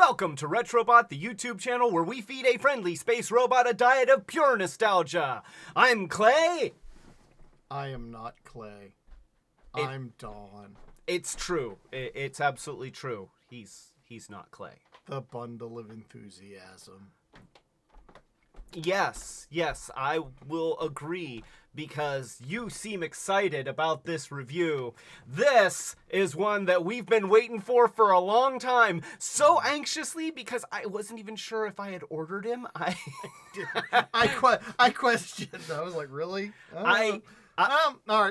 Welcome to Retrobot, the YouTube channel where we feed a friendly space robot a diet of pure nostalgia. I'm Clay. I am not Clay. I'm Dawn. It's true. It's absolutely true. He's not Clay. The bundle of enthusiasm. Yes, I will agree because you seem excited about this review. This is one that we've been waiting for a long time. So anxiously because I wasn't even sure if I had ordered him. I questioned. I was like, really? All right,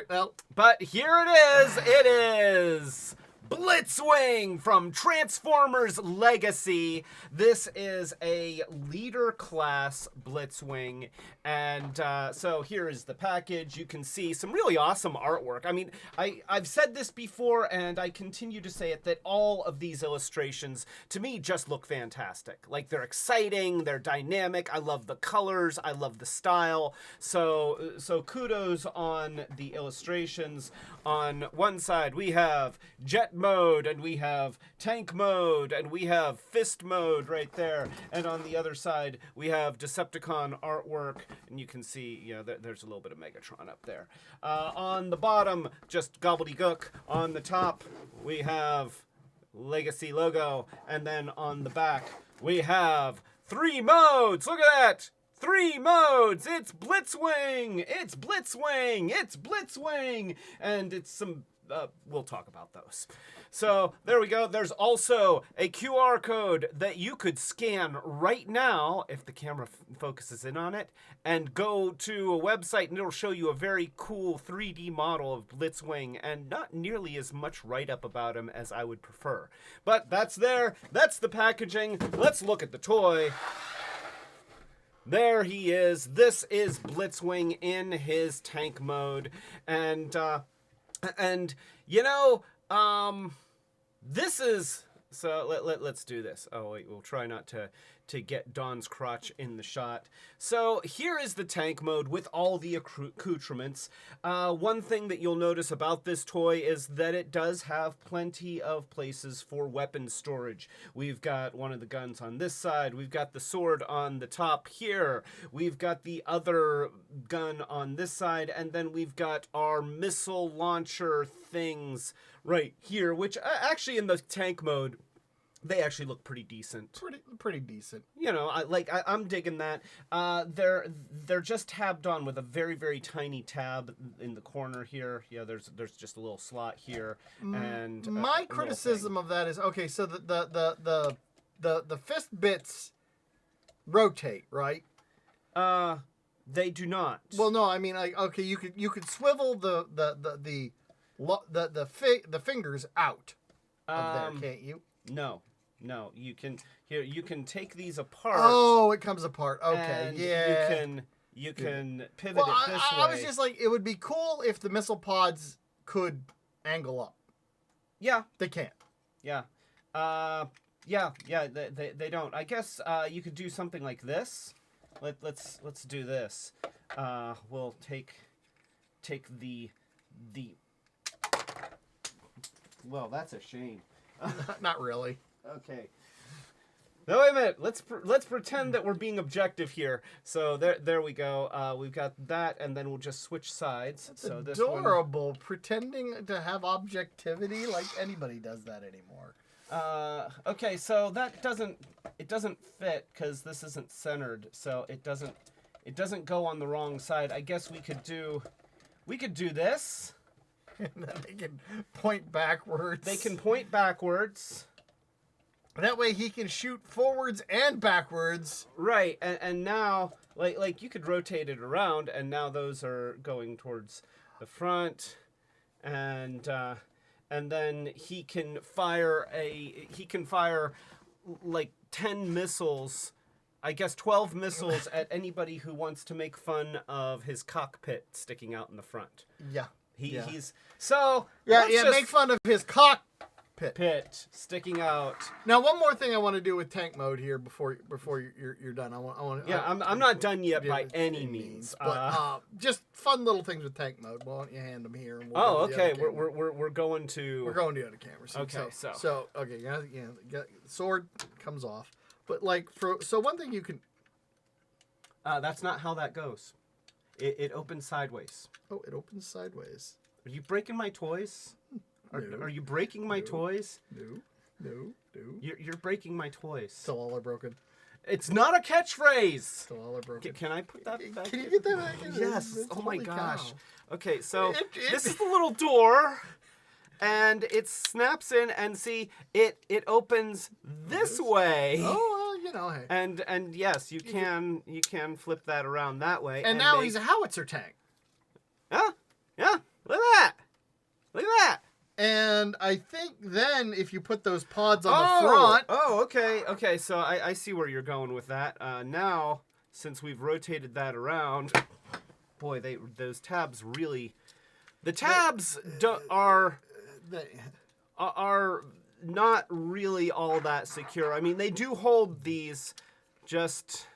well. But here it is. It is Blitzwing from Transformers Legacy. This is a leader class Blitzwing, and so here is the package. You can see some really awesome artwork. I mean, I've said this before, and I continue to say it, that all of these illustrations, to me, just look fantastic. Like, they're exciting, they're dynamic, I love the colors, I love the style, so kudos on the illustrations. On one side, we have jet mode, and we have tank mode, and we have fist mode right there, and on the other side we have Decepticon artwork, and you can see, you know, there's a little bit of Megatron up there. On the bottom, just gobbledygook. On the top, we have Legacy logo, and then on the back we have 3 modes. Look at that! 3 modes! It's Blitzwing! It's Blitzwing! It's Blitzwing! And it's some, we'll talk about those. So, there we go. There's also a QR code that you could scan right now, if the camera focuses in on it, and go to a website, and it'll show you a very cool 3D model of Blitzwing, and not nearly as much write-up about him as I would prefer. But that's there. That's the packaging. Let's look at the toy. There he is. This is Blitzwing in his tank mode. And you know, this is, so let's do this. Oh wait, we'll try not to get Dawn's crotch in the shot. So here is the tank mode with all the accoutrements. One thing that you'll notice about this toy is that it does have plenty of places for weapon storage. We've got one of the guns on this side. We've got the sword on the top here. We've got the other gun on this side. And then we've got our missile launcher things right here, which actually in the tank mode, they actually look pretty decent. Pretty decent. You know, I'm digging that. They're just tabbed on with a very, very tiny tab in the corner here. Yeah, there's just a little slot here. And my criticism of that is, okay, so the fist bits rotate, right? They do not. Well, no, I mean, like, okay, you could swivel the fingers out of there, can't you? No, you can take these apart. Oh, it comes apart. Okay, and yeah. You can pivot it this way. I was just like, it would be cool if the missile pods could angle up. Yeah, they can't. Yeah, they don't. I guess you could do something like this. Let's do this. We'll take the. Well, that's a shame. Not really. Okay. No, wait a minute. Let's pretend that we're being objective here. So there we go. We've got that, and then we'll just switch sides. That's so adorable. This one... Pretending to have objectivity, like anybody does that anymore. Okay, so that doesn't fit because this isn't centered, so it doesn't go on the wrong side. I guess we could do this. And then they can point backwards. They can point backwards. That way he can shoot forwards and backwards. Right, and now, like you could rotate it around, and now those are going towards the front, and then he can fire like 10 missiles, I guess 12 missiles at anybody who wants to make fun of his cockpit sticking out in the front. Yeah. He's so make fun of his cockpit sticking out. Now, one more thing I want to do with tank mode here before you're done. I'm not done yet by any means. But just fun little things with tank mode. Why don't you hand them here? And okay. We're going to the other camera. Okay. So okay. Yeah. Sword comes off. But like so one thing you can. That's not how that goes. It opens sideways. Oh, it opens sideways. Are you breaking my toys? No. Are you breaking my toys? No. You're breaking my toys. Still all are broken. It's not a catchphrase. Still all are broken. Can I put that back? Can you get that back in? Yes. It's Oh my holy gosh. cow. Okay, so this is the little door, and it snaps in, and see, it opens this way. Oh, well, you know, hey. And yes, you can flip that around that way. And now he's a howitzer tank. Yeah. Look at that. Look at that. And I think then if you put those pods on the front. Oh, okay. So I see where you're going with that. Now, since we've rotated that around, boy, those tabs really, the tabs are not really all that secure. I mean, they do hold these, just.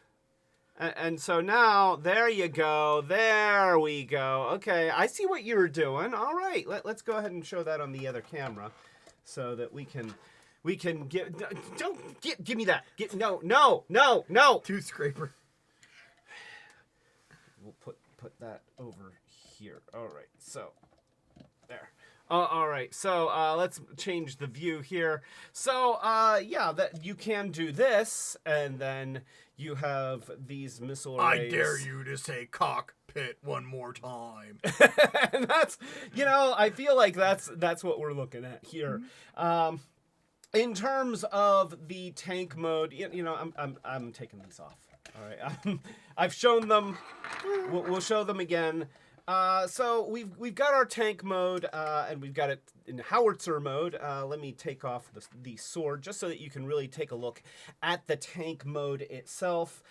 And so now, there you go. There we go. Okay, I see what you were doing. All right, let's go ahead and show that on the other camera, so that we can get. Don't give me that. No. Tooth scraper. We'll put that over here. All right, so there. All right, so let's change the view here. So yeah, that you can do this, and then you have these missile arrays. I dare you to say cockpit one more time. And that's, I feel like that's what we're looking at here. In terms of the tank mode, I'm taking these off. All right, I've shown them. We'll show them again. So we've got our tank mode, and we've got it in howitzer mode. Let me take off the sword just so that you can really take a look at the tank mode itself.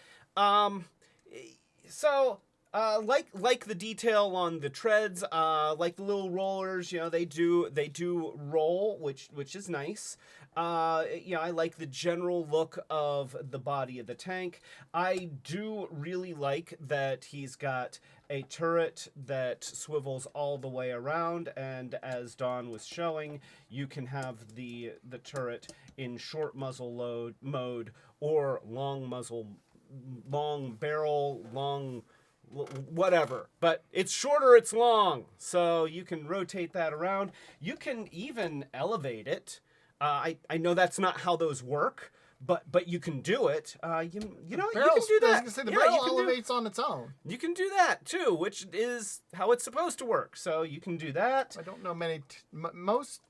So like the detail on the treads, like the little rollers, they do roll, which is nice. I like the general look of the body of the tank. I do really like that he's got a turret that swivels all the way around, and as Dawn was showing, you can have the turret in short muzzle mode or long barrel, whatever, but it's shorter, it's long, so you can rotate that around. You can even elevate it. I know that's not how those work, but you can do it. You can do that. I was gonna say, the barrel elevates on its own. You can do that too, which is how it's supposed to work. So you can do that. I don't know most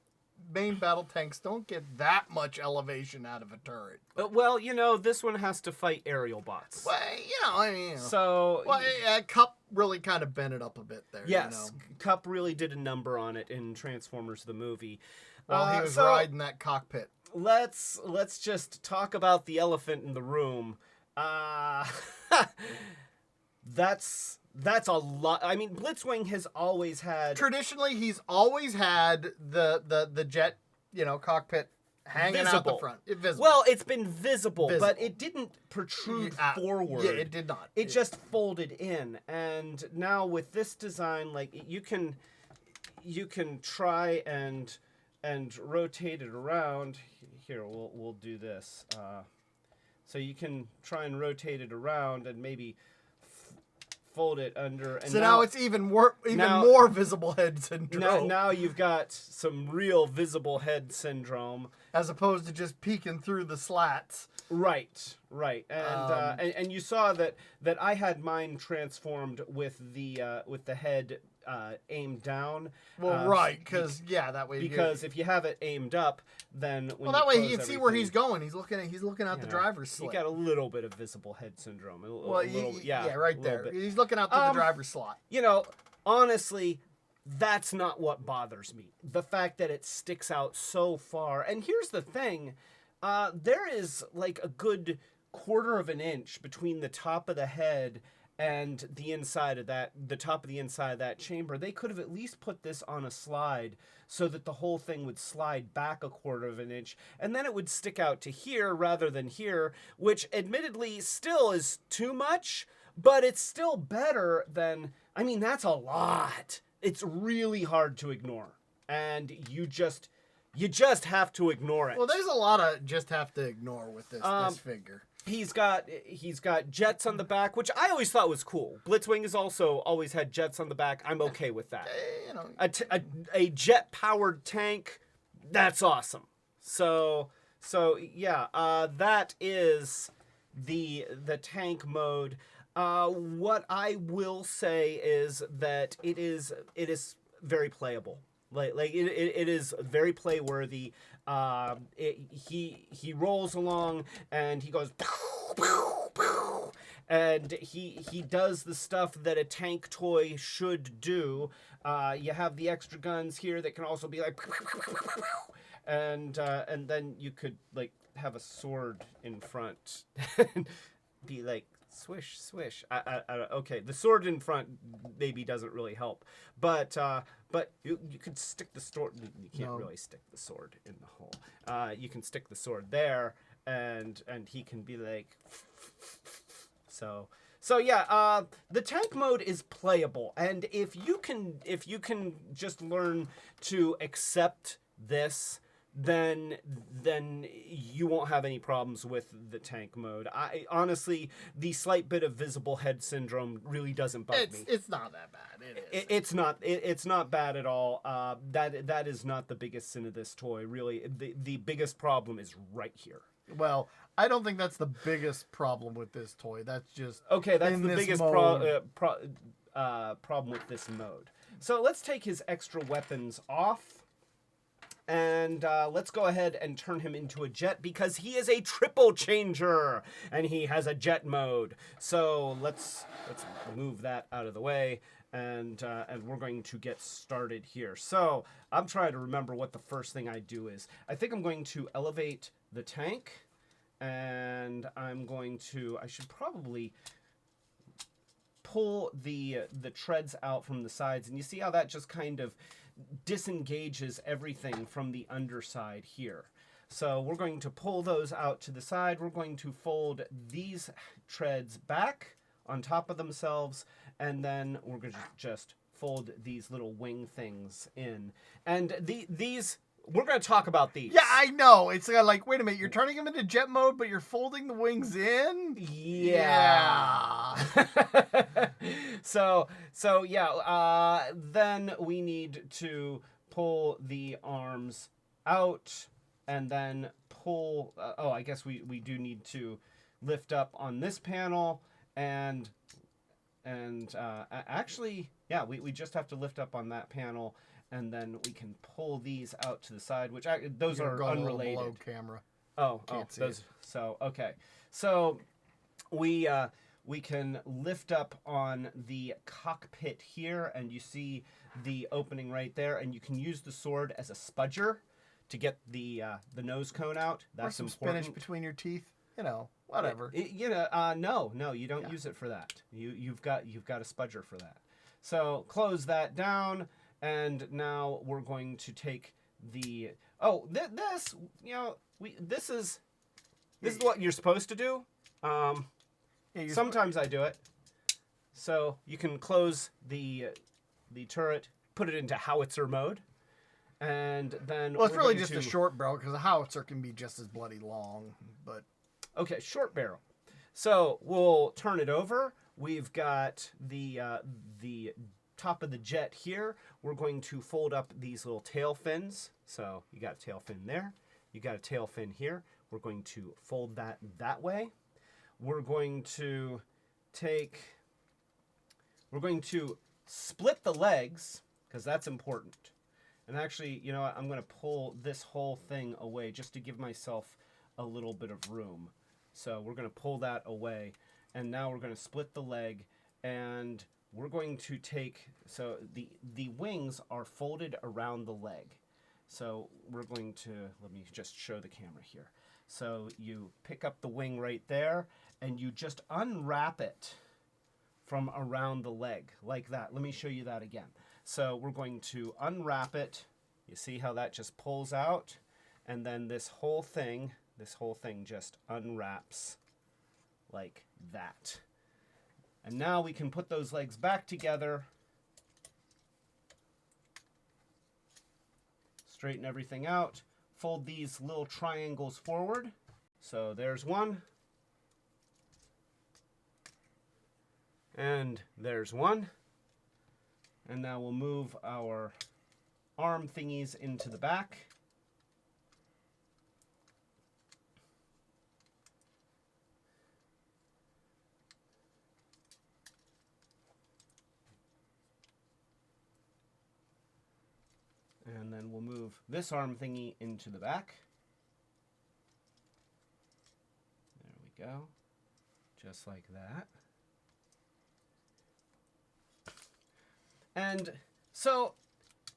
main battle tanks don't get that much elevation out of a turret. Well, this one has to fight aerial bots. Well, So Cup really kind of bent it up a bit there. Yes, Cup really did a number on it in Transformers the movie. While he was riding that cockpit. Let's just talk about the elephant in the room. That's a lot. I mean, Blitzwing has always had. Traditionally, he's always had the jet, cockpit hanging out the front. Visible. Well, it's been visible, but it didn't protrude forward. Yeah, it did not. It just folded in, and now with this design, like you can try and rotate it around. Here, we'll do this. So you can try and rotate it around and maybe fold it under. And so now it's even more visible head syndrome. Now you've got some real visible head syndrome, as opposed to just peeking through the slats. Right, and you saw that I had mine transformed with the head aimed down. Well, right, because that way. Because if you have it aimed up, then that way he can see where he's going. He's looking out the driver's slot. You got a little bit of visible head syndrome. Right there. He's looking out through the driver's slot. Honestly, that's not what bothers me. The fact that it sticks out so far. And here's the thing. There is like a good quarter of an inch between the top of the head and the top of the inside of that chamber. They could have at least put this on a slide so that the whole thing would slide back a quarter of an inch, and then it would stick out to here rather than here, which admittedly still is too much, but it's still better than, that's a lot. It's really hard to ignore, and you You just have to ignore it. Well, there's a lot of just have to ignore with this figure. He's got jets on the back, which I always thought was cool. Blitzwing has also always had jets on the back. I'm okay with that. You know, A jet powered tank, that's awesome. So yeah, that is the tank mode. What I will say is that it is very playable. Like it is very playworthy. He rolls along and he goes pow, pow, pow, and he does the stuff that a tank toy should do. You have the extra guns here that can also be like, and then you could like have a sword in front and be like swish swish. Okay, the sword in front maybe doesn't really help, but you could stick the sword. You can't really stick the sword in the hole. You can stick the sword there, and he can be like. So yeah, the tank mode is playable, and if you can just learn to accept this, then you won't have any problems with the tank mode. I honestly, the slight bit of visible head syndrome really doesn't bug me. It's not that bad. It's not bad at all. That is not the biggest sin of this toy. Really, the biggest problem is right here. Well, I don't think that's the biggest problem with this toy. That's just okay. That's the biggest problem with this mode. So let's take his extra weapons off. And let's go ahead and turn him into a jet because he is a triple changer and he has a jet mode. So let's move that out of the way and we're going to get started here. So I'm trying to remember what the first thing I do is. I think I'm going to elevate the tank and I should probably pull the treads out from the sides, and you see how that just kind of disengages everything from the underside here. So we're going to pull those out to the side. We're going to fold these treads back on top of themselves, and then we're going to just fold these little wing things in. And these, we're going to talk about these. Yeah, I know. It's like, wait a minute, you're turning them into jet mode, but you're folding the wings in? Yeah. So yeah, then we need to pull the arms out and then pull, I guess we do need to lift up on this panel and actually, yeah, we just have to lift up on that panel and then we can pull these out to the side, which those are unrelated. Below camera. Can't see those. It. So okay, so we can lift up on the cockpit here, and you see the opening right there, and you can use the sword as a spudger to get the nose cone out. That's or some important. Spinach between your teeth. You know, whatever. No, you don't use it for that. You've got a spudger for that. So close that down. And now we're going to take the this is what you're supposed to do. Sometimes I do it. So you can close the turret, put it into howitzer mode, and then it's really just a short barrel because a howitzer can be just as bloody long. But okay, short barrel. So we'll turn it over. We've got the top of the jet here. We're going to fold up these little tail fins. So you got a tail fin there. You got a tail fin here. We're going to fold that way. We're going to split the legs because that's important. And actually, you know what? I'm going to pull this whole thing away just to give myself a little bit of room. So we're going to pull that away. And now we're going to split the leg, and we're going to take, so the wings are folded around the leg. So we're going to, let me just show the camera here. So you pick up the wing right there, and you just unwrap it from around the leg, like that. Let me show you that again. So we're going to unwrap it. You see how that just pulls out? And then this whole thing just unwraps like that. And now we can put those legs back together. Straighten everything out. fold these little triangles forward. So there's one. And there's one. And now we'll move our arm thingies into the back. And then we'll move this arm thingy into the back. There we go. Just like that. And so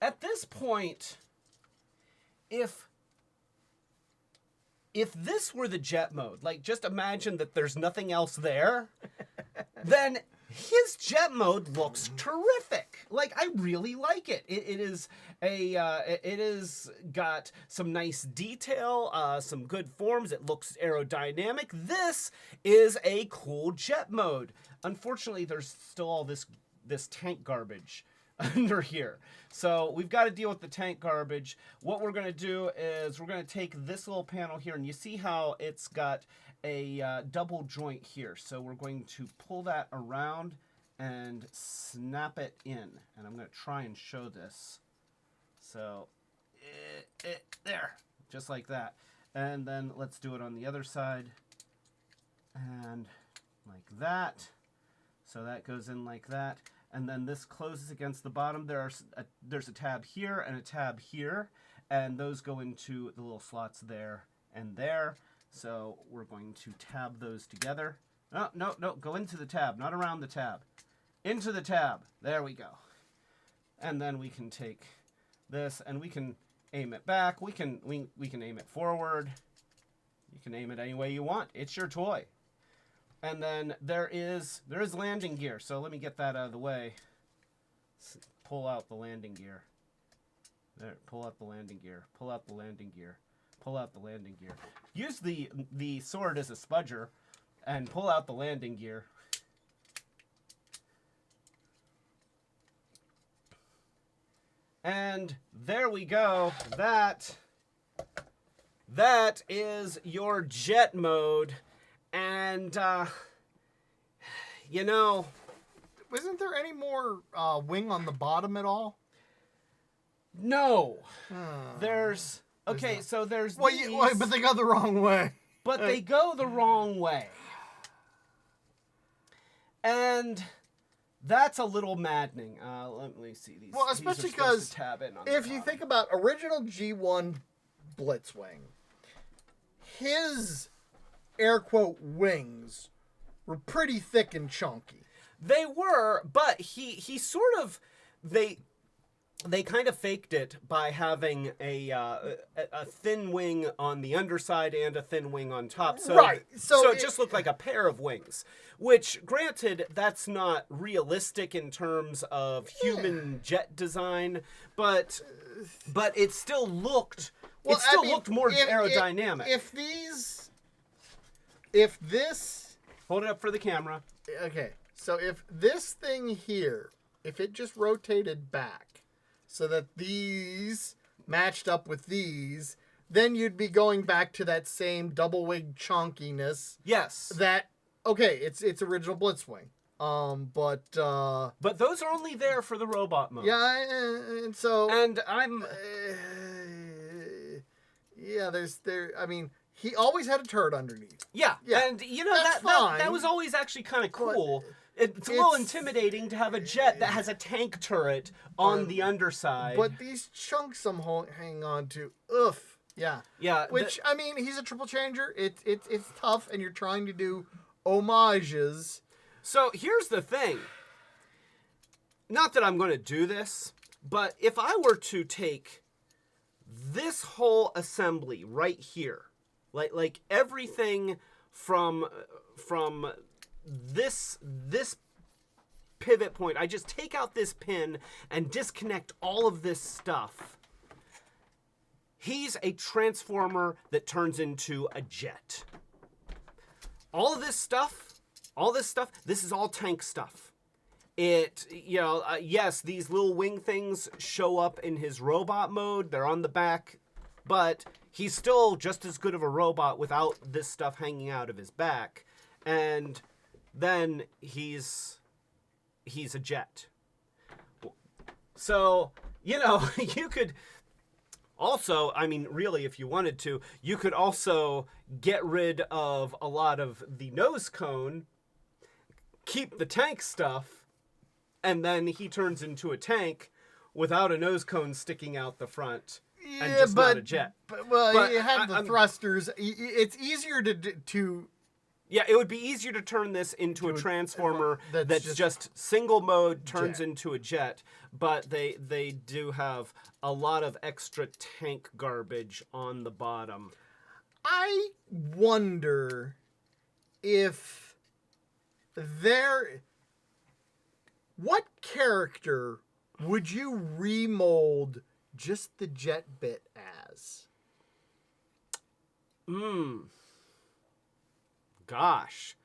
at this point, if this were the jet mode, like just imagine that there's nothing else there, then his jet mode looks terrific. Like, I really like it. It is got some nice detail, some good forms. It looks aerodynamic. This is a cool jet mode. Unfortunately, there's still all this tank garbage under here. So we've got to deal with the tank garbage. What we're going to do is we're going to take this little panel here, and you see how it's got a double joint here. So we're going to pull that around and snap it in. And I'm going to try and show this. So there, just like that. And then let's do it on the other side. And like that. So that goes in like that. And then this closes against the bottom. There's a tab here and a tab here. And those go into the little slots there and there. So we're going to tab those together. No, go into the tab, not around the tab. Into the tab. There we go. And then we can take this and we can aim it back. We can aim it forward. You can aim it any way you want. It's your toy. And then there is landing gear. So let me get that out of the way. Pull out the landing gear. There, pull out the landing gear. Pull out the landing gear. Pull out the landing gear. Use the sword as a spudger and pull out the landing gear. And there we go. That is your jet mode. And, you know... Isn't there any more wing on the bottom at all? No. There's... Okay, so there's these... but they go the wrong way. But they go the wrong way. And that's a little maddening. Let me see these. Well, especially because if you think about original G1 Blitzwing, his air quote wings were pretty thick and chunky. They were, but he sort of they kind of faked it by having a thin wing on the underside and a thin wing on top. So, right. So it just looked like a pair of wings, which, granted, that's not realistic in terms of human jet design, but it still looked looked more aerodynamic. If this... Hold it up for the camera. Okay, so if this thing here, if it just rotated back, so that these matched up with these, then you'd be going back to that same double wing chunkiness. Yes. It's original Blitzwing. But those are only there for the robot mode. Yeah, and I'm I mean, he always had a turret underneath. Yeah. And you know that was always actually kind of cool. It's a little intimidating to have a jet that has a tank turret on the underside. But these chunks I'm hanging on to, oof. Yeah. Yeah. Which, I mean, he's a triple changer. It's tough, and you're trying to do homages. So here's the thing. Not that I'm going to do this, but if I were to take this whole assembly right here, like everything from this pivot point, I just take out this pin and disconnect all of this stuff. He's a transformer that turns into a jet. All of this stuff, this is all tank stuff. Yes, these little wing things show up in his robot mode. They're on the back, but he's still just as good of a robot without this stuff hanging out of his back. And then he's a jet. So, you could also, I mean, really, if you wanted to, you could also get rid of a lot of the nose cone, keep the tank stuff, and then he turns into a tank without a nose cone sticking out the front. Yeah, and just not a jet. But you have the thrusters. It's easier to. Yeah, it would be easier to turn this into a transformer that's just single mode turns into a jet, but they do have a lot of extra tank garbage on the bottom. I wonder if what character would you remold just the jet bit as? Gosh.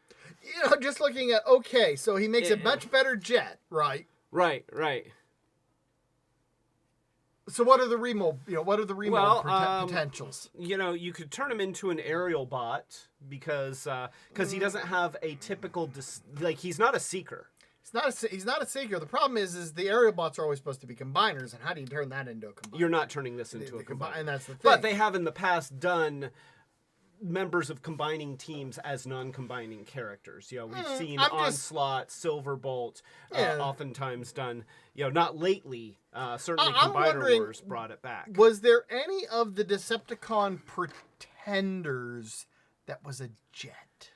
Just looking at, okay, so he makes a much better jet, right? Right. So what are the remold, potentials? You could turn him into an aerial bot because he doesn't have a typical, he's not a seeker. He's not a seeker. The problem is the aerial bots are always supposed to be combiners, and how do you turn that into a combiner? You're not turning this into a combiner. And that's the thing. But they have in the past done members of combining teams as non-combining characters. We've seen Onslaught, Silverbolt, oftentimes done, not lately. Certainly Combiner Wars brought it back. Was there any of the Decepticon Pretenders that was a jet?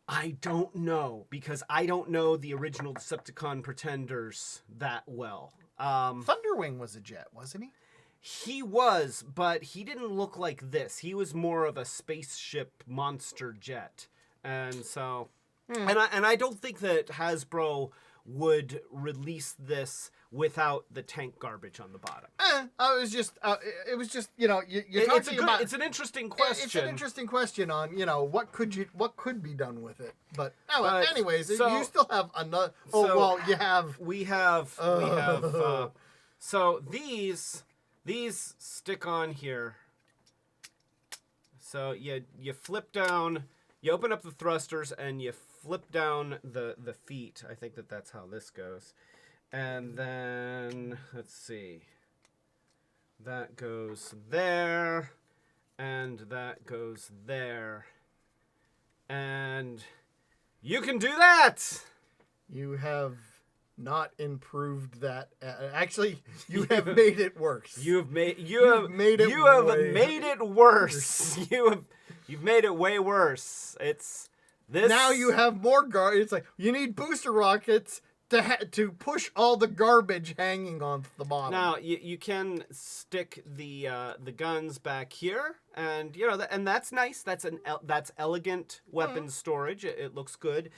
I don't know, because I don't know the original Decepticon Pretenders that well. Thunderwing was a jet, wasn't he? He was, but he didn't look like this. He was more of a spaceship monster jet. And so... And I don't think that Hasbro would release this without the tank garbage on the bottom. It was just, you're talking about... It's an interesting question. It's an interesting question on, what could be done with it. But anyways, you still have another... you have... We have... So these stick on here. So you flip down, you open up the thrusters, and you flip down the feet. I think that's how this goes. And then, let's see. That goes there, and that goes there. And you can do that! You have not improved that. Actually, you have made it worse. You've made it worse. You've made it way worse. It's this. Now you have more garbage. It's like you need booster rockets to push all the garbage hanging on the bottom. Now you can stick the guns back here, and and that's nice. That's elegant weapon storage. It looks good.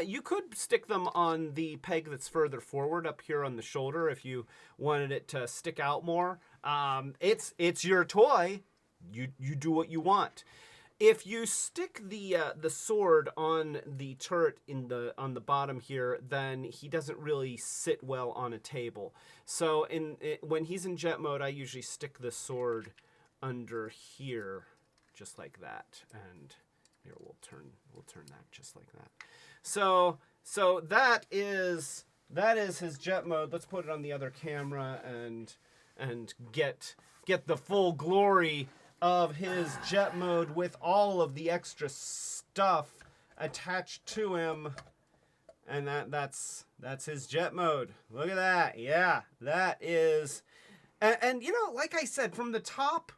You could stick them on the peg that's further forward up here on the shoulder if you wanted it to stick out more. It's your toy. You do what you want. If you stick the sword on the turret on the bottom here, then he doesn't really sit well on a table. So when he's in jet mode, I usually stick the sword under here, just like that. And here we'll turn that just like that. So that is his jet mode. Let's put it on the other camera and get the full glory of his jet mode with all of the extra stuff attached to him. And that's his jet mode. Look at that. Yeah, that is. And like I said, from the top,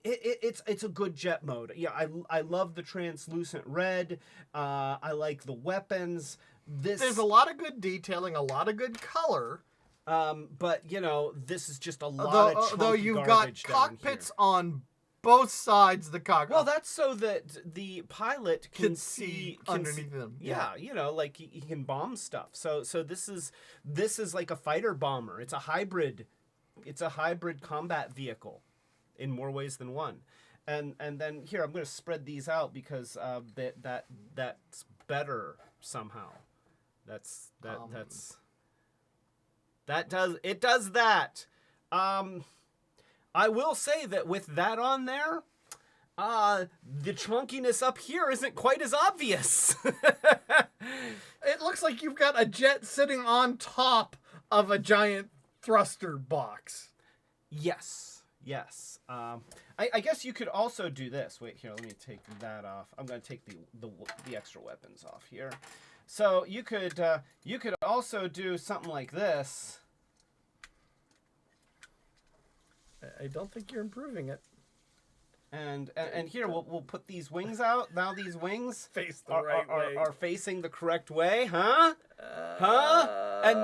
it's a good jet mode. Yeah, I love the translucent red. I like the weapons. There's a lot of good detailing, a lot of good color. But this is just a lot of chunky though you've garbage got cockpits on both sides of the cockpit. Well, that's so that the pilot can see underneath them. Yeah, like he can bomb stuff. So this is like a fighter bomber. It's a hybrid combat vehicle in more ways than one. And then here I'm going to spread these out because that's better somehow. It does that. I will say that with that on there, the chunkiness up here isn't quite as obvious. It looks like you've got a jet sitting on top of a giant thruster box. Yes. I guess you could also do this. Wait, here, let me take that off. I'm going to take the extra weapons off here. So you could also do something like this. I don't think you're improving it. And here we'll put these wings out. Now these wings Face the right way. are facing the correct way, huh? And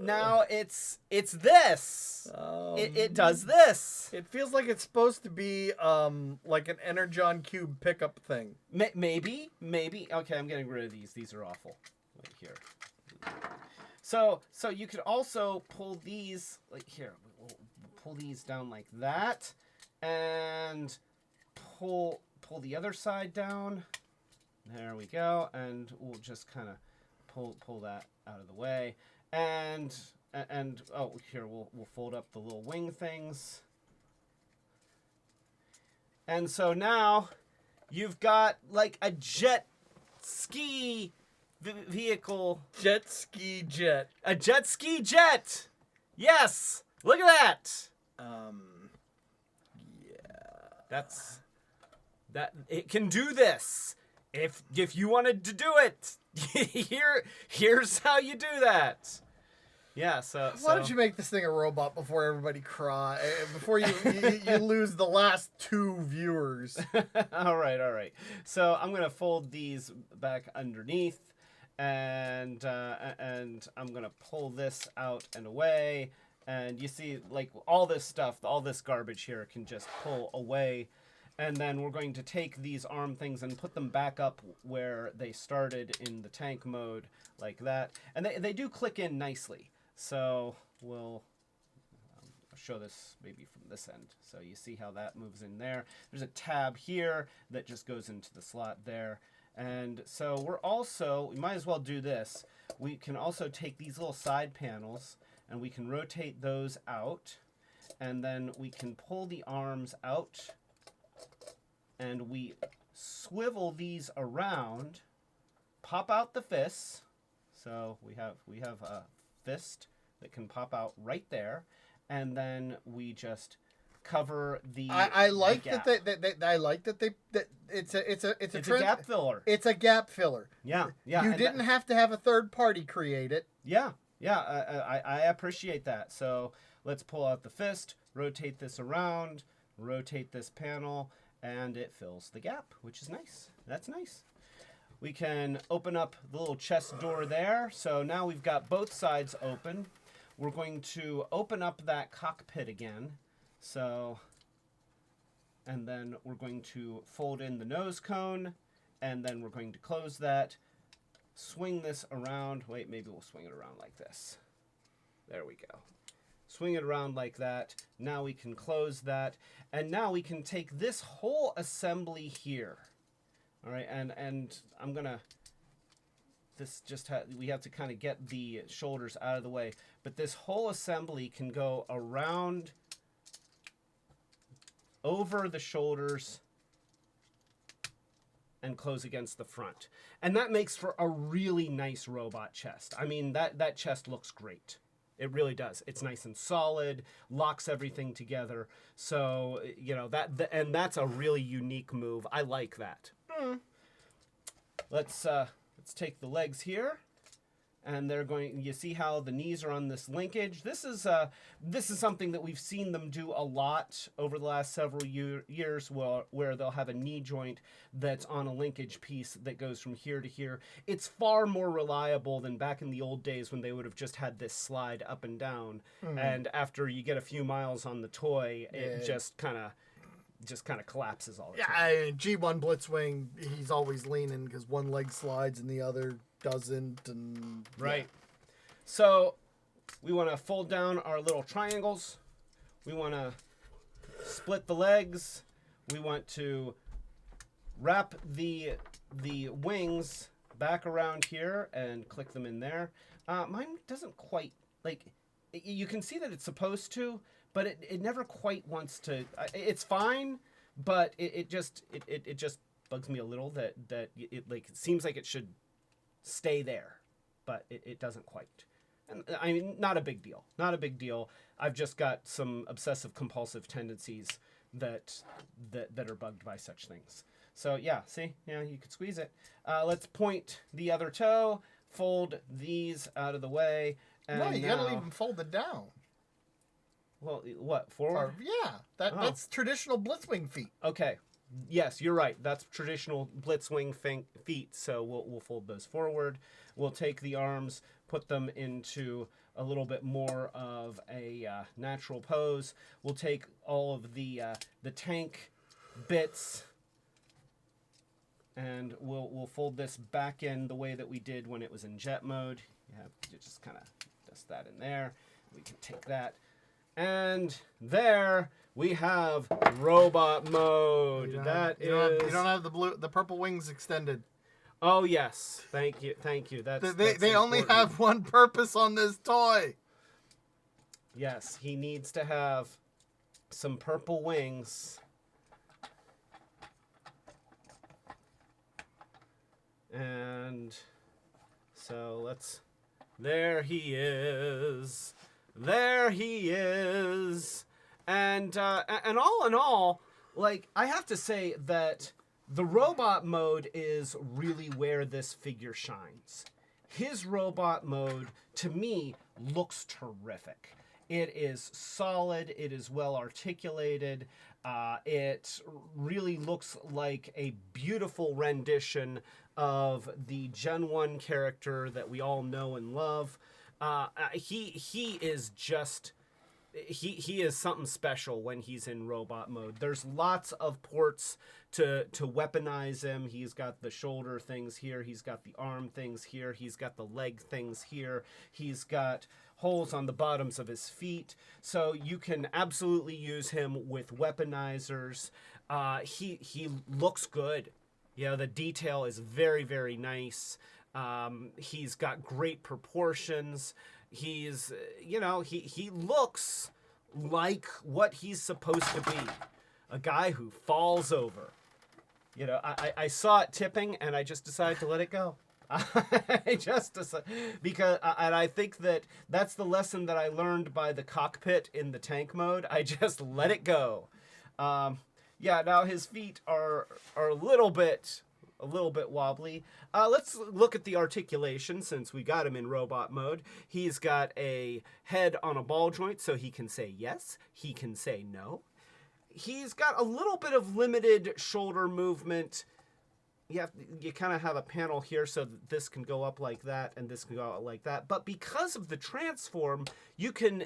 now it's this. It does this. It feels like it's supposed to be like an Energon Cube pickup thing. Maybe. Okay, I'm getting rid of these. These are awful. Right here. So you could also pull these like here. We'll pull these down like that, and pull the other side down. There we go, and we'll just kind of pull that out of the way, and oh, here we'll fold up the little wing things, and so now you've got like a jet ski vehicle. Jet ski jet. A jet ski jet. Yes. Look at that. Yeah. That it can do this. If you wanted to do it, here's how you do that. Yeah, Why don't you make this thing a robot before everybody cry? Before you lose the last 2 viewers. All right. So I'm gonna fold these back underneath, and I'm gonna pull this out and away. And you see, like, all this stuff, all this garbage here can just pull away. And then we're going to take these arm things and put them back up where they started in the tank mode, like that. And they do click in nicely. So we'll show this maybe from this end. So you see how that moves in there. There's a tab here that just goes into the slot there. And so we might as well do this. We can also take these little side panels, and we can rotate those out, and then we can pull the arms out, and we swivel these around, pop out the fists. So we have a fist that can pop out right there, and then we just cover the. I like the gap. that it's a gap filler. It's a gap filler. Yeah. You didn't have to have a third party create it. Yeah, I appreciate that. So let's pull out the fist, rotate this around, rotate this panel, and it fills the gap, which is nice. That's nice. We can open up the little chest door there. So now we've got both sides open. We're going to open up that cockpit again. So, and then we're going to fold in the nose cone, and then we're going to close that. Swing this around. Wait, maybe we'll swing it around like this. There we go. Swing it around like that. Now we can close that. And now we can take this whole assembly here. All right, and I'm going to, we have to kind of get the shoulders out of the way. But this whole assembly can go around, over the shoulders, and close against the front. And that makes for a really nice robot chest. I mean, that chest looks great. It really does. It's nice and solid, locks everything together. So, you know, and that's a really unique move. I like that. Let's take the legs here. And you see how the knees are on this linkage. This is something that we've seen them do a lot over the last several years, where they'll have a knee joint that's on a linkage piece that goes from here to here. It's far more reliable than back in the old days when they would have just had this slide up and down. And after you get a few miles on the toy, it just kind of collapses all the time. G1 Blitzwing, he's always leaning because one leg slides and the other doesn't. And right. So we want to fold down our little triangles. We want to split the legs. We want to wrap the wings back around here and click them in there. Mine doesn't quite, like, you can see that it's supposed to, but it never quite wants to. It's fine, but it just bugs me a little that it like it seems like it should stay there, but it doesn't quite. And I mean, not a big deal. Not a big deal. I've just got some obsessive compulsive tendencies that are bugged by such things. So yeah, see, yeah, you could squeeze it. Let's point the other toe, fold these out of the way, and no, you gotta leave them folded down. Well, what, forward? Yeah, that's traditional Blitzwing feet. Okay, yes, you're right. That's traditional Blitzwing feet. So we'll fold those forward. We'll take the arms, put them into a little bit more of a natural pose. We'll take all of the tank bits, and we'll fold this back in the way that we did when it was in jet mode. You just kind of dust that in there. We can take that, and there we have robot mode. You don't have the purple wings extended. Oh yes, thank you. That's they only have one purpose on this toy. Yes, he needs to have some purple wings. And so there he is. There he is. And all in all, like, I have to say that the robot mode is really where this figure shines. His robot mode, to me, looks terrific. It is solid. It is well articulated. It really looks like a beautiful rendition of the Gen 1 character that we all know and love. He is just... He is something special when he's in robot mode. There's lots of ports to weaponize him. He's got the shoulder things here. He's got the arm things here. He's got the leg things here. He's got holes on the bottoms of his feet. So you can absolutely use him with weaponizers. He looks good. Yeah, the detail is very, very nice. He's got great proportions. He's, he looks like what he's supposed to be. A guy who falls over. I saw it tipping and I just decided to let it go. I just decided, because, and I think that's the lesson that I learned by the cockpit in the tank mode. I just let it go. Now his feet are a little bit wobbly. Let's look at the articulation since we got him in robot mode. He's got a head on a ball joint, so he can say yes, he can say no. He's got a little bit of limited shoulder movement. You kind of have a panel here so that this can go up like that and this can go out like that. But because of the transform, you can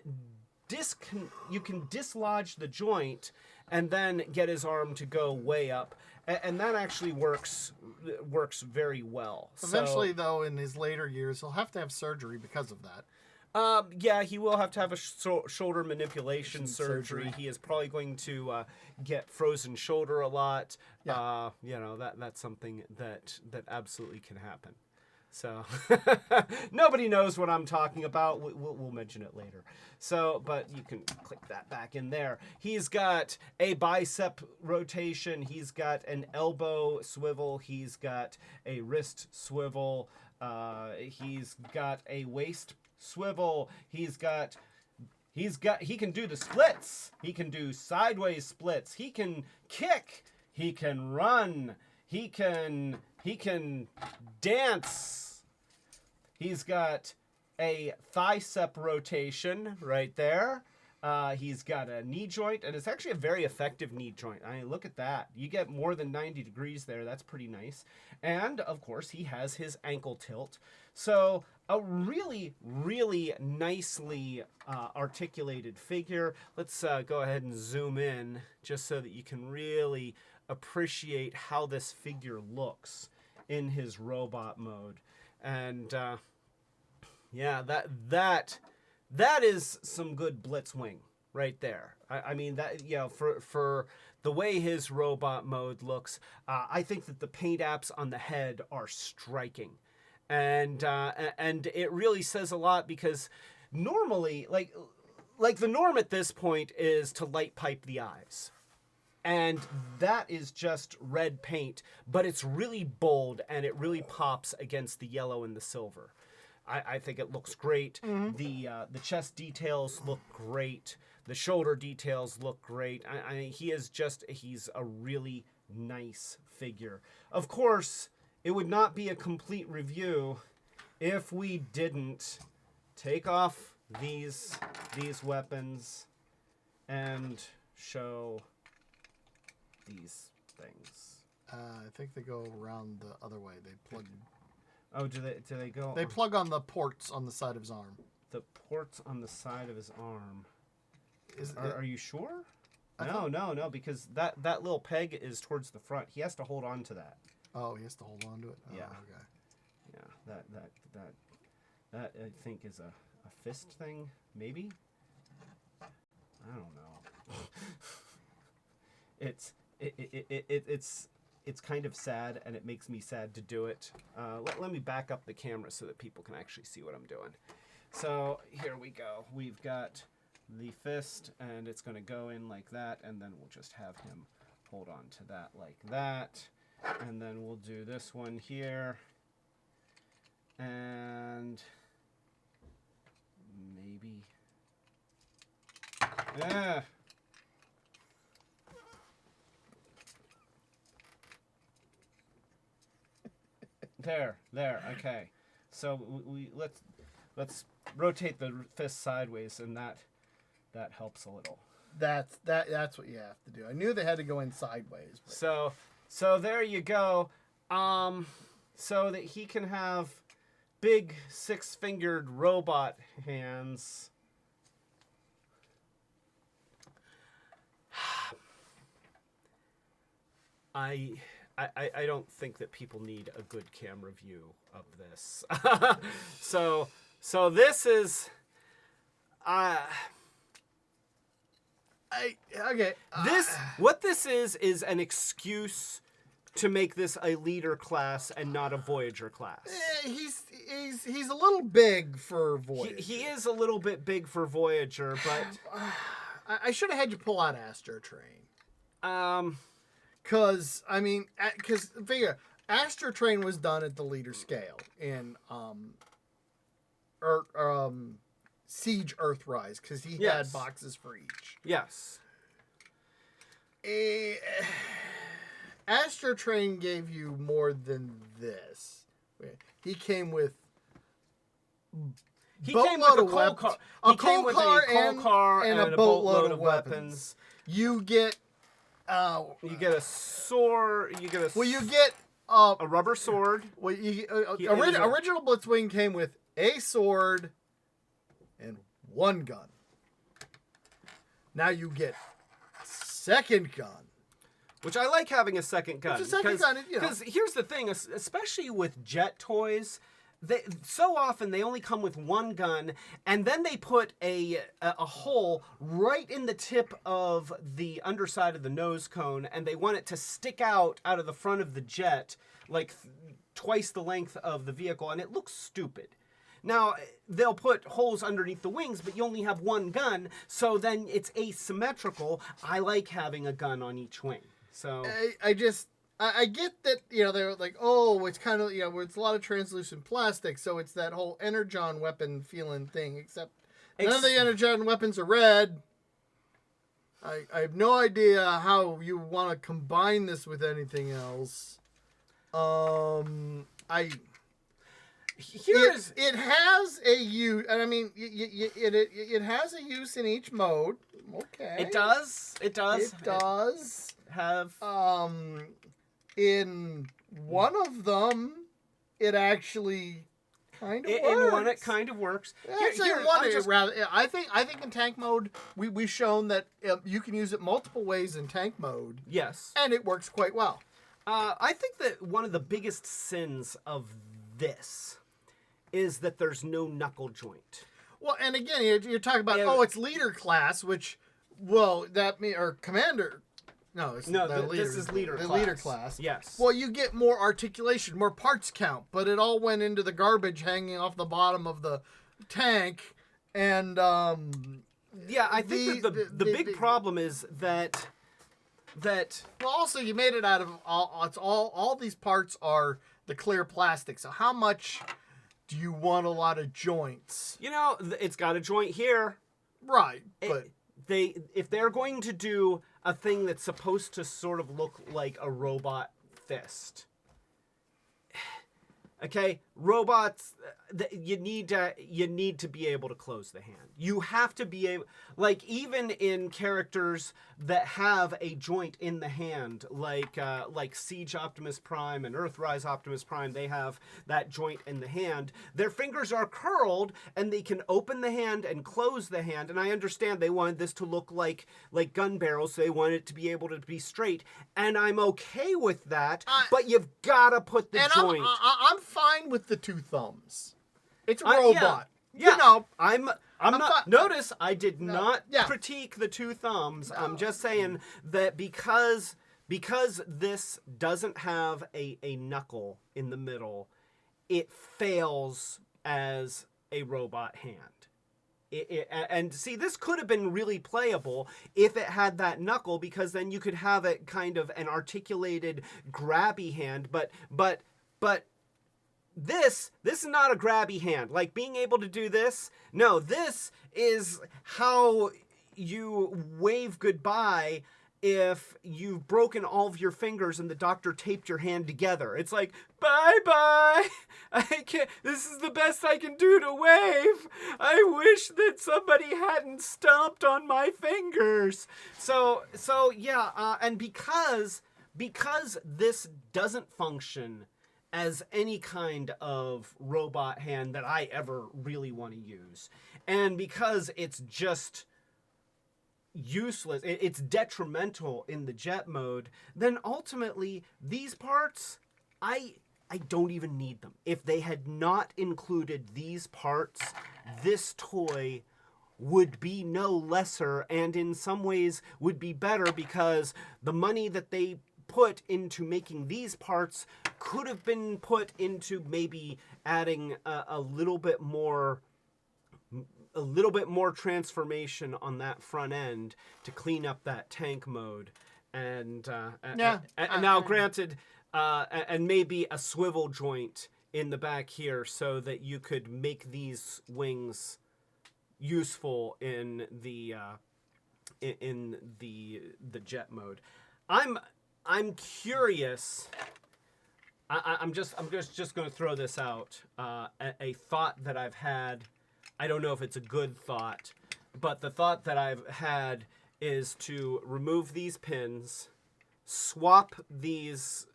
dislodge the joint and then get his arm to go way up. And that actually works very well. Eventually, though, in his later years, he'll have to have surgery because of that. He will have to have a shoulder manipulation surgery. He is probably going to get frozen shoulder a lot. Yeah. That's something that absolutely can happen. So nobody knows what I'm talking about. We'll mention it later. So, but you can click that back in there. He's got a bicep rotation. He's got an elbow swivel. He's got a wrist swivel. He's got a waist swivel. He can do the splits. He can do sideways splits. He can kick. He can run. He can dance. He's got a thicep rotation right there. He's got a knee joint, and it's actually a very effective knee joint. I mean, look at that. You get more than 90 degrees there. That's pretty nice. And, of course, he has his ankle tilt. So, a really, really nicely articulated figure. Let's go ahead and zoom in just so that you can really appreciate how this figure looks in his robot mode. And that is some good Blitzwing right there. I mean, that, for the way his robot mode looks, I think that the paint apps on the head are striking. And it really says a lot because normally, like, like the norm at this point is to light pipe the eyes. And that is just red paint, but it's really bold and it really pops against the yellow and the silver. I think it looks great. The chest details look great. The shoulder details look great. He's a really nice figure. Of course, it would not be a complete review if we didn't take off these weapons and show these things. I think they go around the other way. They plug. Oh, do they go? They plug on the ports on the side of his arm. The ports on the side of his arm. Are you sure? No, because that little peg is towards the front. He has to hold on to that. Oh, he has to hold on to it. Oh, yeah. Okay. Yeah. That I think is a fist thing, maybe. I don't know. It's kind of sad, and it makes me sad to do it. Let me back up the camera so that people can actually see what I'm doing. So here we go. We've got the fist, and it's going to go in like that, and then we'll just have him hold on to that like that. And then we'll do this one here. And maybe... Yeah. There, okay. So we let's rotate the fist sideways, and that helps a little. That's what you have to do. I knew they had to go in sideways. But... So there you go. So that he can have big 6-fingered robot hands. I don't think that people need a good camera view of this. So this is what this is an excuse to make this a leader class and not a Voyager class. He's a little big for Voyager. He is a little bit big for Voyager, but I should have had you pull out Astro Train. Because figure Astro Train was done at the leader scale in Siege Earthrise, because he had boxes for each. Yes. Astro Train gave you more than this. He came with a coal car and a boatload of weapons. You get a sword. You get a rubber sword. Well, original Blitzwing came with a sword and one gun. Now you get second gun. Which I like having a second gun. Because here's the thing, especially with jet toys, so often they only come with one gun, and then they put a hole right in the tip of the underside of the nose cone, and they want it to stick out of the front of the jet, like twice the length of the vehicle, and it looks stupid. Now, they'll put holes underneath the wings, but you only have one gun, so then it's asymmetrical. I like having a gun on each wing. So I get that, they're like, oh, it's kind of, it's a lot of translucent plastic, so it's that whole energon weapon feeling thing, except none of the energon weapons are red. I have no idea how you want to combine this with anything else. It has a use, and I mean, it has a use in each mode. Okay. It does. It does have. In one of them, it actually kind of works. In one, it kind of works. I think in tank mode, we've shown that you can use it multiple ways in tank mode. Yes. And it works quite well. I think that one of the biggest sins of this is that there's no knuckle joint. Well, and again, you're talking about, it's leader class, which, or commander. No, this is leader class. Leader class. Yes. Well, you get more articulation, more parts count, but it all went into the garbage hanging off the bottom of the tank, and Yeah, I think that the big problem is that well, also you made it out of all these parts are the clear plastic. So how much do you want a lot of joints? it's got a joint here. Right, but If they're going to do a thing that's supposed to sort of look like a robot fist. Okay, robots, you need to be able to close the hand. You have to be able, like even in characters that have a joint in the hand, like Siege Optimus Prime and Earthrise Optimus Prime, they have that joint in the hand. Their fingers are curled and they can open the hand and close the hand. And I understand they wanted this to look like gun barrels, so they wanted it to be able to be straight. And I'm okay with that, but you've got to put the joint. I'm fine with the two thumbs. It's a robot. Yeah. I'm not. Notice I did not critique the two thumbs. No. I'm just saying that because this doesn't have a knuckle in the middle, it fails as a robot hand. And see, this could have been really playable if it had that knuckle, because then you could have it kind of an articulated, grabby hand. But this is not a grabby hand. Like being able to do this. No, this is how you wave goodbye if you've broken all of your fingers and the doctor taped your hand together. It's like, bye-bye. I can't, this is the best I can do to wave. I wish that somebody hadn't stomped on my fingers. So yeah, and because this doesn't function as any kind of robot hand that I ever really want to use, and because it's just useless, it's detrimental in the jet mode, then ultimately these parts, I don't even need them. If they had not included these parts, this toy would be no lesser, and in some ways would be better, because the money that they put into making these parts could have been put into maybe adding a little bit more transformation on that front end to clean up that tank mode, and now granted, and maybe a swivel joint in the back here so that you could make these wings useful in the jet mode. I'm curious. I'm just going to throw this out. A thought that I've had. I don't know if it's a good thought, but the thought that I've had is to remove these pins, swap these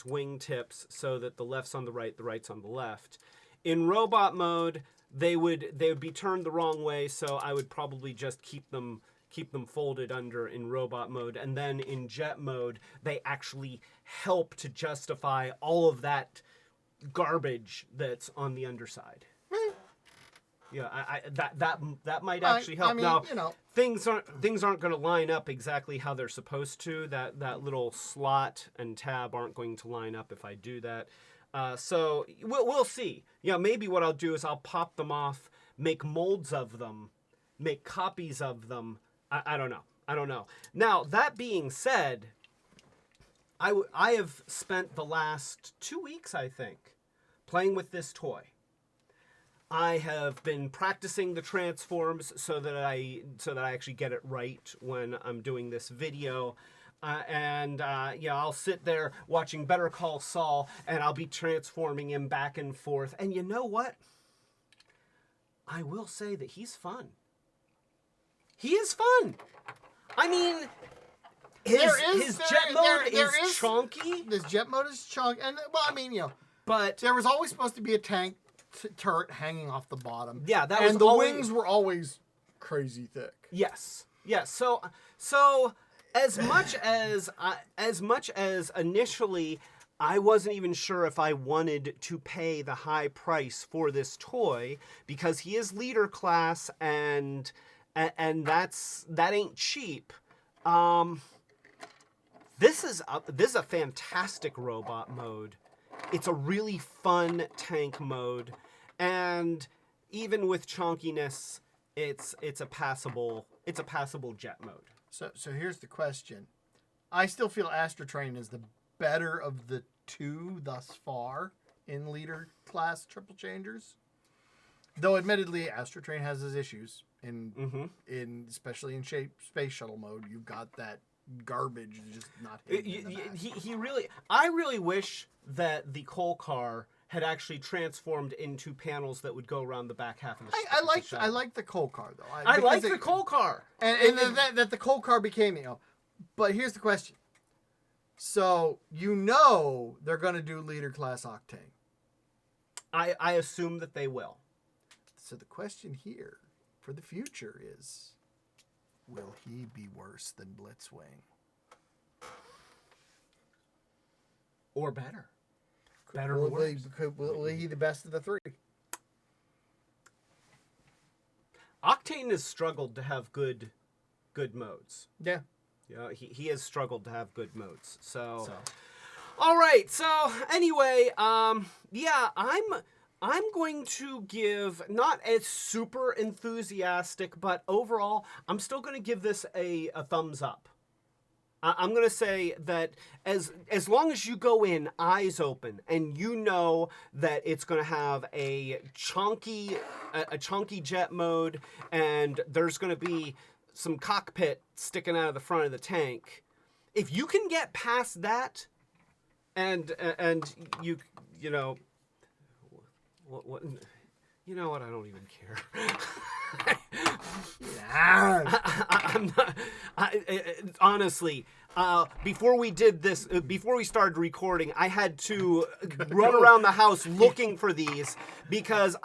wing tips so that the left's on the right, the right's on the left. In robot mode, they would be turned the wrong way, so I would probably just keep them folded under in robot mode, and then in jet mode they actually help to justify all of that garbage that's on the underside. Yeah, that might actually help. I mean, now, things aren't going to line up exactly how they're supposed to. That little slot and tab aren't going to line up if I do that. So we'll see. Yeah, maybe what I'll do is I'll pop them off, make molds of them, make copies of them. I don't know. Now, that being said, I have spent the last 2 weeks, I think, playing with this toy. I have been practicing the transforms so that I actually get it right when I'm doing this video. I'll sit there watching Better Call Saul, and I'll be transforming him back and forth. And you know what? I will say that he's fun. He is fun. I mean, his jet mode is chunky. This jet mode is chunky, and but there was always supposed to be a tank turret hanging off the bottom. Yeah, the wings were always crazy thick. Yes. So as much as initially I wasn't even sure if I wanted to pay the high price for this toy, because he is leader class and that ain't cheap. This is a fantastic robot mode. It's a really fun tank mode, and even with chonkiness, it's a passable jet mode. So here's the question. I still feel Astrotrain is the better of the two thus far in leader class triple changers. Though admittedly, Astrotrain has his issues in especially in space shuttle mode. You've got that garbage just not hitting I really wish that the coal car had actually transformed into panels that would go around the back half of the shuttle. I like the coal car though. I like the coal car, and that the coal car became But here's the question. So they're going to do leader class Octane. I assume that they will. So the question here for the future is, will he be worse than Blitzwing? Or better? Will he the best of the three? Octane has struggled to have good modes. Yeah. Yeah, he has struggled to have good modes. So. All right. So anyway, yeah, I'm going to give not a super enthusiastic, but overall, I'm still going to give this a thumbs up. I'm going to say that as long as you go in eyes open and you know that it's going to have a chunky jet mode and there's going to be some cockpit sticking out of the front of the tank, if you can get past that and you know what you know what, I don't even care. I'm not, honestly, before we started recording, I had to run around the house looking for these because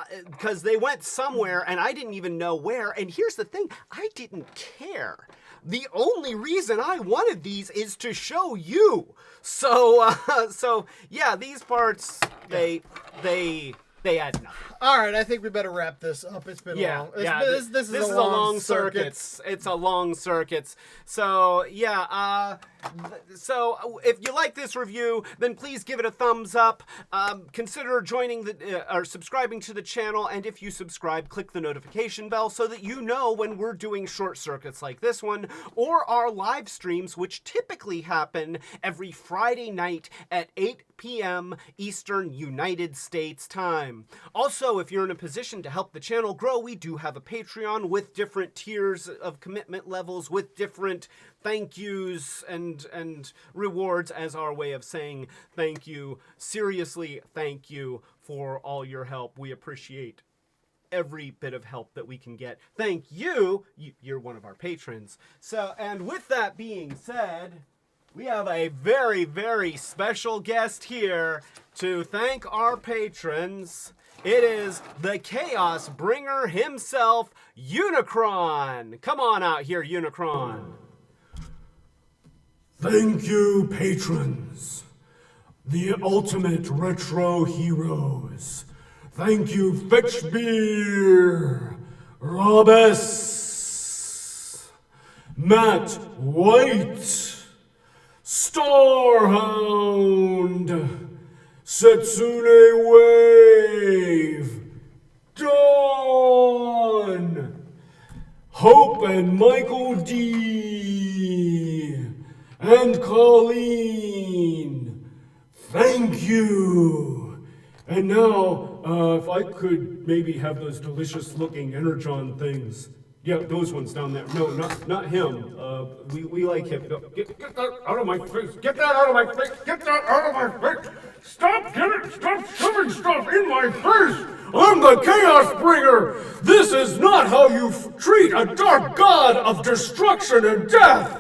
they went somewhere and I didn't even know where. And here's the thing, I didn't care. The only reason I wanted these is to show you. So yeah, these parts, they add nothing. All right, I think we better wrap this up. It's been long. This is a long circuit. It's a long circuit. So yeah. So if you like this review, then please give it a thumbs up. Consider joining or subscribing to the channel, and if you subscribe, click the notification bell so that you know when we're doing short circuits like this one, or our live streams, which typically happen every Friday night at 8 p.m. Eastern United States time. Also, if you're in a position to help the channel grow, we do have a Patreon with different tiers of commitment levels, with different thank yous and rewards as our way of saying thank you. Seriously, thank you for all your help. We appreciate every bit of help that we can get. Thank you. You're one of our patrons. So, and with that being said, we have a very, very special guest here to thank our patrons. It is the Chaos Bringer himself, Unicron. Come on out here, Unicron. Thank you, patrons. The ultimate retro heroes. Thank you, Fetchbeer, Robus, Matt White, Starhound, Setsune Wave, Dawn, Hope and Michael D, and Colleen. Thank you. And now, if I could maybe have those delicious looking Energon things. Yeah, those ones down there. No, not him. We like him. No, get that out of my face. Get that out of my face. Get that out of my face. Stop shoving stuff in my face. I'm the Chaos Bringer. This is not how you treat a dark god of destruction and death.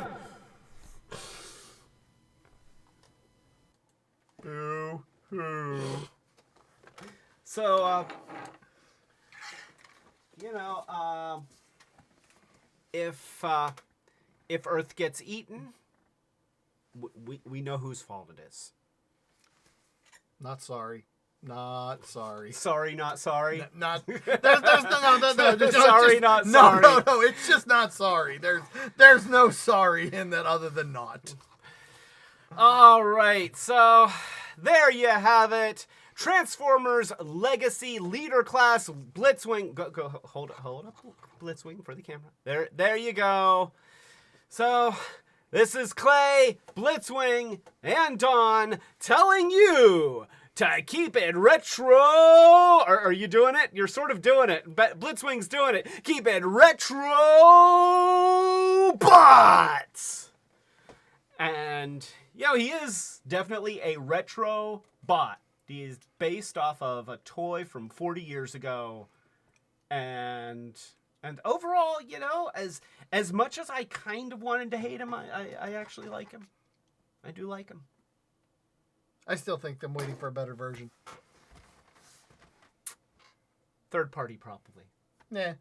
So, if Earth gets eaten, we know whose fault it is. Not sorry. Not sorry. Sorry, not sorry. Not. No. Sorry, not sorry. No. It's just not sorry. There's no sorry in that other than not. All right. So there you have it. Transformers Legacy Leader Class Blitzwing. Go, hold up, Blitzwing for the camera. There you go. So, this is Clay, Blitzwing, and Dawn telling you to keep it retro. Are you doing it? You're sort of doing it. Blitzwing's doing it. Keep it retro bots. And, he is definitely a retro bot. He is based off of a toy from 40 years ago. And overall, as much as I kind of wanted to hate him, I actually like him. I do like him. I still think I'm waiting for a better version. Third party, probably. Nah.